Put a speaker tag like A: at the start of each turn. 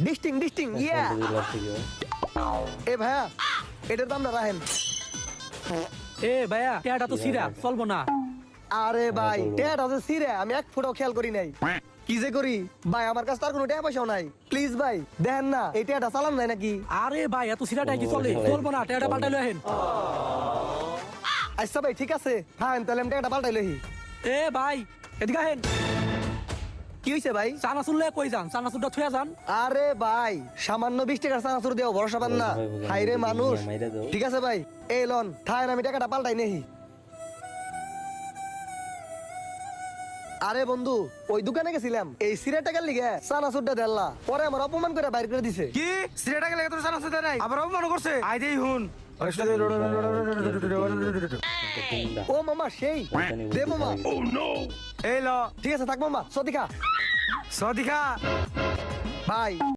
A: ডিস্টিং ডিস্টিং ইয়া এ ভাইয়া এটার দামটা রাখেন।
B: এ ভাইয়া টেয়াটা তো সিরা চলবো না।
A: আরে ভাই টেয়াটা যে সিরে আমি এক ফুটাও খেয়াল করি নাই। কি যে করি ভাই, আমার কাছে তার কোনো টাকা পয়সাও নাই। প্লিজ ভাই দেন না, এই টেয়াটা চালান যায় নাকি?
B: আরে ভাই এত সিরাটা কি চলে? চলবো না, টেয়াটা পাল্টাই লহেন।
A: আচ্ছা ভাই ঠিক আছে, হ্যাঁ তাহলে আমি টেয়াটা পাল্টাই লহি।
B: এ ভাই এদিকে আহেন।
A: কি হইছে ভাই?
B: চানাচুর লয়ে কই যান? চানাচুরটা থুয়া যান।
A: আরে ভাই সামান্য 20 টাকার চানাচুর দেও ভরসা পান না? হাইরে মানুষ। ঠিক আছে ভাই এই লন থাকেন, আমি টাকাটা পাল্টাই নেহি। আরে বন্ধু ওই দোকানে গেছিলাম এই সিরা টাকার লিগে চানাচুরটা দেল্লা, পরে আমার অপমান করে বাইর করে দিছে।
C: কি সিলেটা গেলে তোর সারা সাথে নাই আবার অপমান করছে? আই দেই হুন
A: ও মামা সেই দে মামা।
C: এই ল
A: ঠিক আছে থাক মামা, সদিকা
C: সদিকা
A: ভাই।